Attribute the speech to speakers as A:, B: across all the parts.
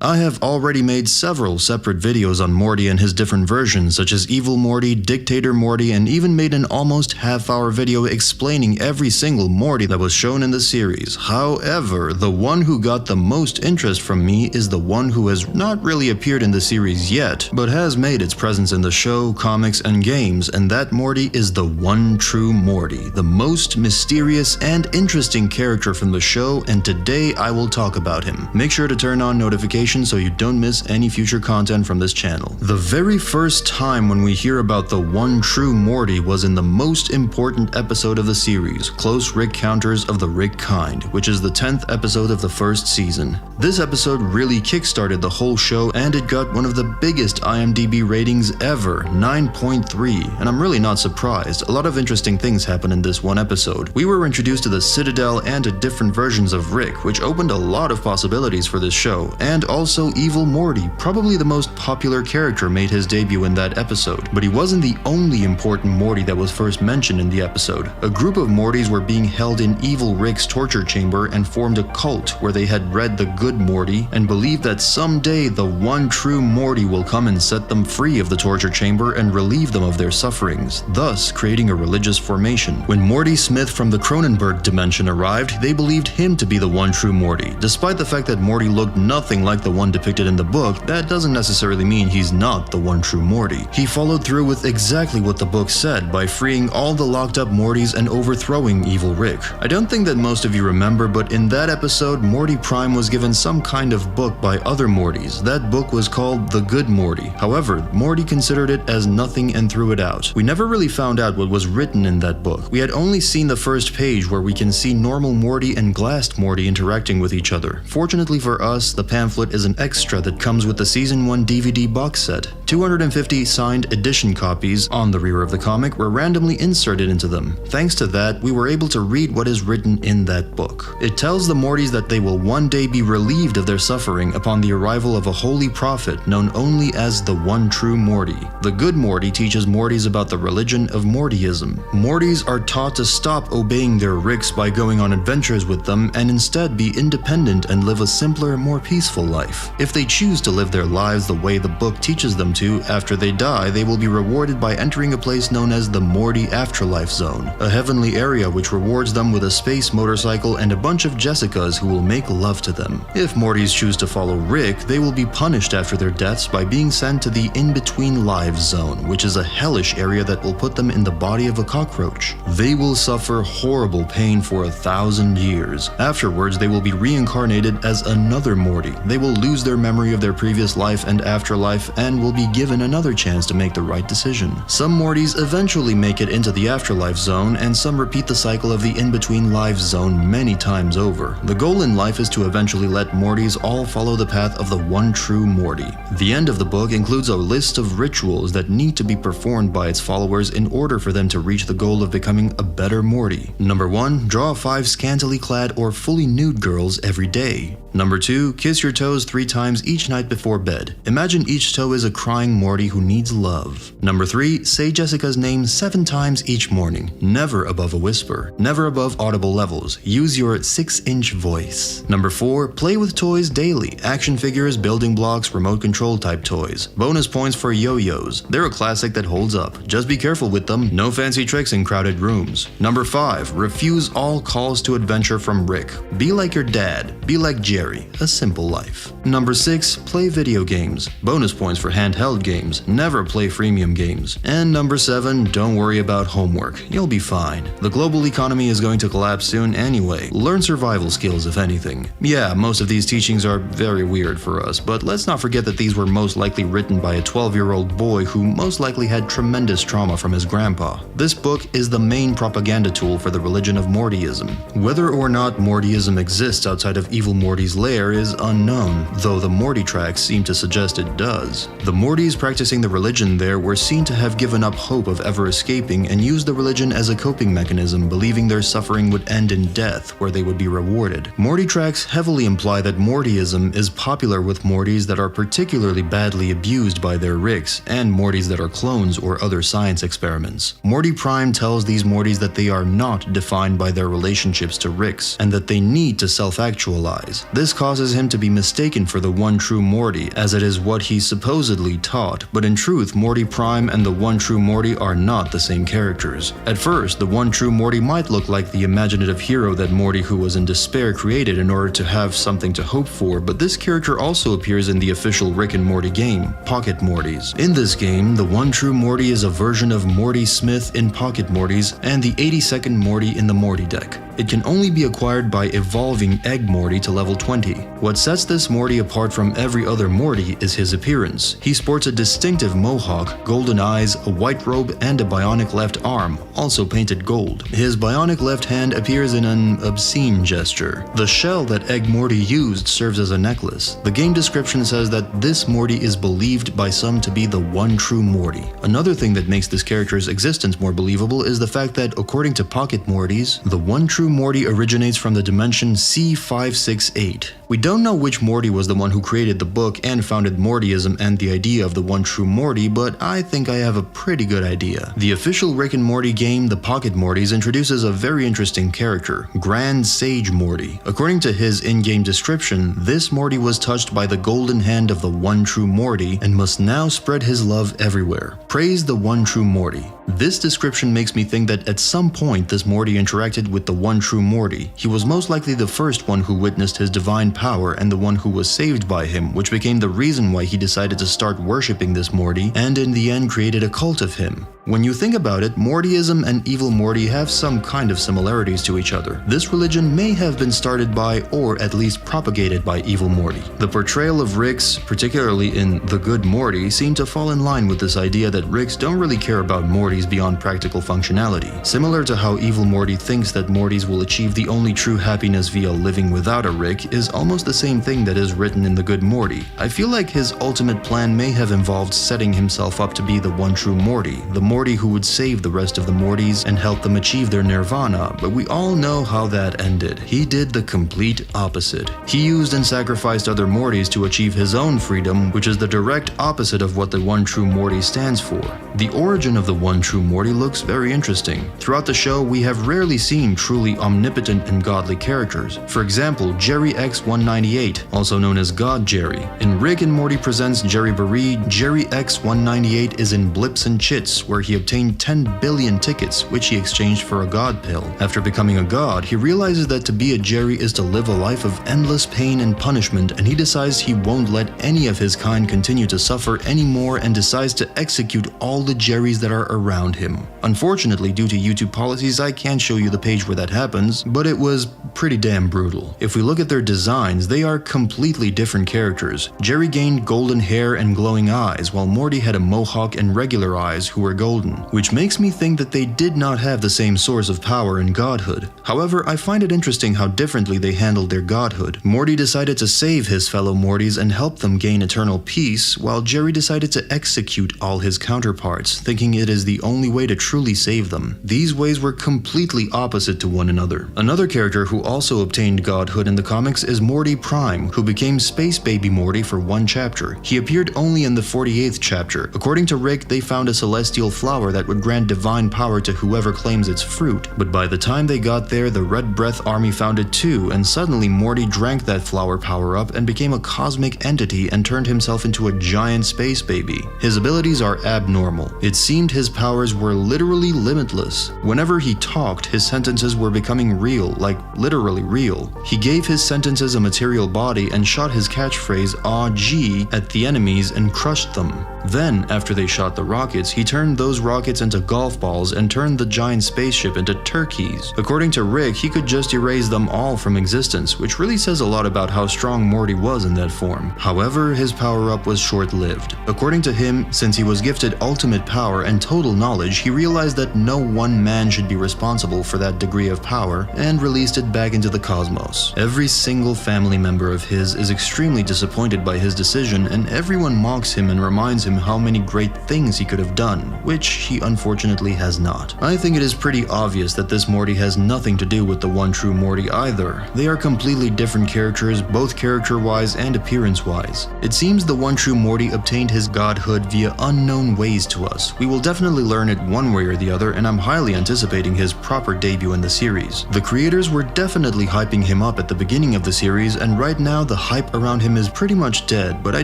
A: I have already made several separate videos on Morty and his different versions, such as Evil Morty, Dictator Morty, and even made an almost half-hour video explaining every single Morty that was shown in the series. However, the one who got the most interest from me is the one who has not really appeared in the series yet, but has made its presence in the show, comics, and games, and that Morty is the One True Morty, the most mysterious and interesting character from the show, and today I will talk about him. Make sure to turn on notifications so you don't miss any future content from this channel. The very first time when we hear about the One True Morty was in the most important episode of the series, Close Rick Counters of the Rick Kind, which is the 10th episode of the first season. This episode really kickstarted the whole show, and it got one of the biggest IMDb ratings ever, 9.3, and I'm really not surprised. A lot of interesting things happened in this one episode. We were introduced to the Citadel and to different versions of Rick, which opened a lot of possibilities for this show, and also Evil Morty, probably the most popular character, made his debut in that episode. But he wasn't the only important Morty that was first mentioned in the episode. A group of Mortys were being held in Evil Rick's torture chamber and formed a cult where they had read the Good Morty and believed that someday the One True Morty will come and set them free of the torture chamber and relieve them of their sufferings, thus creating a religious formation. When Morty Smith from the Cronenberg dimension arrived, they believed him to be the One True Morty. Despite the fact that Morty looked nothing like the one depicted in the book, that doesn't necessarily mean he's not the One True Morty. He followed through with exactly what the book said by freeing all the locked up Mortys and overthrowing Evil Rick. I don't think that most of you remember, but in that episode, Morty Prime was given some kind of book by other Mortys. That book was called The Good Morty. However, Morty considered it as nothing and threw it out. We never really found out what was written in that book. We had only seen the first page where we can see normal Morty and glassed Morty interacting with each other. Fortunately for us, the pamphlet is an extra that comes with the Season 1 DVD box set. 250 signed edition copies on the rear of the comic were randomly inserted into them. Thanks to that, we were able to read what is written in that book. It tells the Mortys that they will one day be relieved of their suffering upon the arrival of a holy prophet known only as the One True Morty. The Good Morty teaches Mortys about the religion of Mortyism. Mortys are taught to stop obeying their Ricks by going on adventures with them and instead be independent and live a simpler, more peaceful life. If they choose to live their lives the way the book teaches them to, after they die, they will be rewarded by entering a place known as the Morty Afterlife Zone, a heavenly area which rewards them with a space motorcycle and a bunch of Jessicas who will make love to them. If Mortys choose to follow Rick, they will be punished after their deaths by being sent to the In-Between Lives Zone, which is a hellish area that will put them in the body of a cockroach. They will suffer horrible pain for 1,000 years. Afterwards, they will be reincarnated as another Morty. They will lose their memory of their previous life and afterlife and will be given another chance to make the right decision. Some Mortys eventually make it into the Afterlife Zone, and some repeat the cycle of the In-Between Lives Zone many times over. The goal in life is to eventually let Mortys all follow the path of the One True Morty. The end of the book includes a list of rituals that need to be performed by its followers in order for them to reach the goal of becoming a better Morty. Number 1. Draw 5 scantily clad or fully nude girls every day. Number 2. Kiss your toes 3 times each night before bed. Imagine each toe is a crying Morty who needs love. Number 3. Say Jessica's name 7 times each morning, never above a whisper, never above audible levels. Use your 6-inch voice. Number 4. Play with toys daily. Action figures, building blocks, remote control type toys. Bonus points for yo-yos. They're a classic that holds up. Just be careful with them. No fancy tricks in crowded rooms. Number 5. Refuse all calls to adventure from Rick. Be like your dad. Be like Jerry. A simple life. Number 6. Play video games. Bonus points for handheld games. Never play freemium games. And number 7. Don't worry about homework. You'll be fine. The global economy is going to collapse soon anyway. Learn survival skills if anything. Yeah, most of these teachings are very weird for us, but let's not forget that these were most likely written by a 12-year-old boy who most likely had tremendous trauma from his grandpa. This book is the main propaganda tool for the religion of Mortyism. Whether or not Mortyism exists outside of Evil Morty's lair is unknown, though the Morty tracks seem to suggest it does. The Mortys practicing the religion there were seen to have given up hope of ever escaping and used the religion as a coping mechanism, believing their suffering would end in death, where they would be rewarded. Morty tracks heavily imply that Mortyism is popular with Mortys that are particularly badly abused by their Ricks, and Mortys that are clones or other science experiments. Morty Prime tells these Mortys that they are not defined by their relationships to Ricks, and that they need to self-actualize. This This causes him to be mistaken for the One True Morty, as it is what he supposedly taught, but in truth, Morty Prime and the One True Morty are not the same characters. At first, the One True Morty might look like the imaginative hero that Morty, who was in despair, created in order to have something to hope for, but this character also appears in the official Rick and Morty game, Pocket Mortys. In this game, the One True Morty is a version of Morty Smith in Pocket Mortys and the 82nd Morty in the Morty deck. It can only be acquired by evolving Egg Morty to level 20. What sets this Morty apart from every other Morty is his appearance. He sports a distinctive mohawk, golden eyes, a white robe, and a bionic left arm, also painted gold. His bionic left hand appears in an obscene gesture. The shell that Egg Morty used serves as a necklace. The game description says that this Morty is believed by some to be the One True Morty. Another thing that makes this character's existence more believable is the fact that, according to Pocket Mortys, the One True Morty originates from the dimension C568. We don't know which Morty was the one who created the book and founded Mortyism and the idea of the One True Morty, but I think I have a pretty good idea. The official Rick and Morty game, the Pocket Mortys, introduces a very interesting character, Grand Sage Morty. According to his in-game description, this Morty was touched by the golden hand of the One True Morty and must now spread his love everywhere. Praise the One True Morty. This description makes me think that at some point this Morty interacted with the One True Morty. He was most likely the first one who witnessed his divine power and the one who was saved by him, which became the reason why he decided to start worshipping this Morty and in the end created a cult of him. When you think about it, Mortyism and Evil Morty have some kind of similarities to each other. This religion may have been started by, or at least propagated by, Evil Morty. The portrayal of Ricks, particularly in The Good Morty, seem to fall in line with this idea that Ricks don't really care about Mortys beyond practical functionality. Similar to how Evil Morty thinks that Mortys will achieve the only true happiness via living without a Rick is almost the same thing that is written in The Good Morty. I feel like his ultimate plan may have involved setting himself up to be the One True Morty, the Morty who would save the rest of the Mortys and help them achieve their nirvana, but we all know how that ended. He did the complete opposite. He used and sacrificed other Mortys to achieve his own freedom, which is the direct opposite of what the One True Morty stands for. The origin of the One True Morty looks very interesting. Throughout the show, we have rarely seen truly omnipotent and godly characters. For example, Jerry X198, also known as God Jerry. In Rick and Morty Presents Jerry Baree, Jerry X198 is in Blips and Chits, where he obtained 10 billion tickets, which he exchanged for a god pill. After becoming a god, he realizes that to be a Jerry is to live a life of endless pain and punishment, and he decides he won't let any of his kind continue to suffer anymore and decides to execute all the Jerrys that are around him. Unfortunately, due to YouTube policies, I can't show you the page where that happens, but it was pretty damn brutal. If we look at their designs, they are completely different characters. Jerry gained golden hair and glowing eyes, while Morty had a mohawk and regular eyes who were golden, which makes me think that they did not have the same source of power and godhood. However, I find it interesting how differently they handled their godhood. Morty decided to save his fellow Mortys and help them gain eternal peace, while Jerry decided to execute all his counterparts, thinking it is the only way to truly save them. These ways were completely opposite to one another. Another character who also obtained godhood in the comics is Morty Prime, who became Space Baby Morty for one chapter. He appeared only in the 48th chapter. According to Rick, they found a celestial flower that would grant divine power to whoever claims its fruit, but by the time they got there, the Red Breath army found it too, and suddenly Morty drank that flower power up and became a cosmic entity and turned himself into a giant space baby. His abilities are abnormal. It seemed his powers were literally limitless. Whenever he talked, his sentences were becoming real, like literally real. He gave his sentences a material body and shot his catchphrase "Aw gee" at the enemies and crushed them. Then, after they shot the rockets, he turned those rockets into golf balls and turned the giant spaceship into turkeys. According to Rick, he could just erase them all from existence, which really says a lot about how strong Morty was in that form. However, his power-up was short-lived. According to him, since he was gifted ultimate power and total knowledge, he realized that no one man should be responsible for that degree of power and released it back into the cosmos. Every single family member of his is extremely disappointed by his decision, and everyone mocks him and reminds him him how many great things he could have done, which he unfortunately has not. I think it is pretty obvious that this Morty has nothing to do with the One True Morty either. They are completely different characters, both character-wise and appearance-wise. It seems the One True Morty obtained his godhood via unknown ways to us. We will definitely learn it one way or the other, and I'm highly anticipating his proper debut in the series. The creators were definitely hyping him up at the beginning of the series, and right now the hype around him is pretty much dead, but I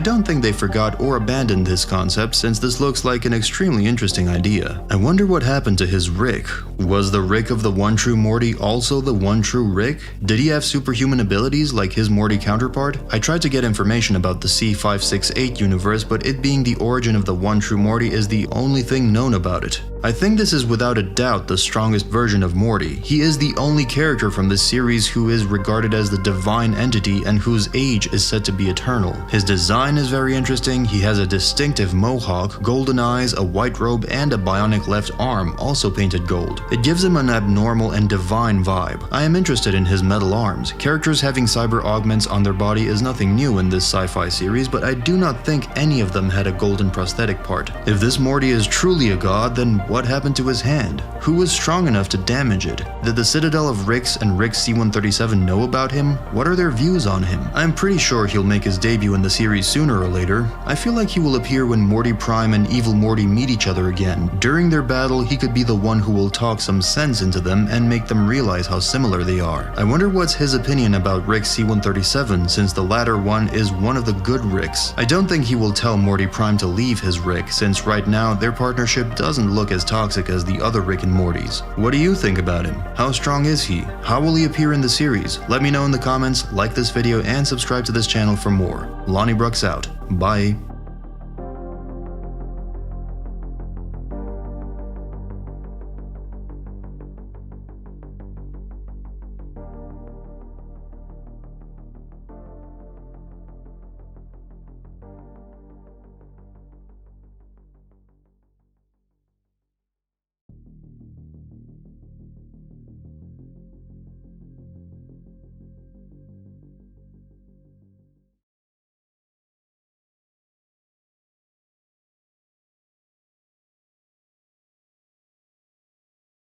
A: don't think they forgot or abandoned this concept, since this looks like an extremely interesting idea. I wonder what happened to his Rick. Was the Rick of the One True Morty also the One True Rick? Did he have superhuman abilities like his Morty counterpart? I tried to get information about the C568 universe, but it being the origin of the One True Morty is the only thing known about it. I think this is without a doubt the strongest version of Morty. He is the only character from this series who is regarded as the divine entity and whose age is said to be eternal. His design is very interesting. He has a distinctive mohawk, golden eyes, a white robe, and a bionic left arm, also painted gold. It gives him an abnormal and divine vibe. I am interested in his metal arms. Characters having cyber augments on their body is nothing new in this sci-fi series, but I do not think any of them had a golden prosthetic part. If this Morty is truly a god, then what happened to his hand? Who was strong enough to damage it? Did the Citadel of Ricks and Rick C137 know about him? What are their views on him? I'm pretty sure he'll make his debut in the series sooner or later. I feel like he will appear when Morty Prime and Evil Morty meet each other again. During their battle, he could be the one who will talk some sense into them and make them realize how similar they are. I wonder what's his opinion about Rick C137, since the latter one is one of the good Ricks. I don't think he will tell Morty Prime to leave his Rick, since right now their partnership doesn't look as toxic as the other Rick and Mortys. What do you think about him? How strong is he? How will he appear in the series? Let me know in the comments, like this video, and subscribe to this channel for more. Lonnie Brooks out. Bye.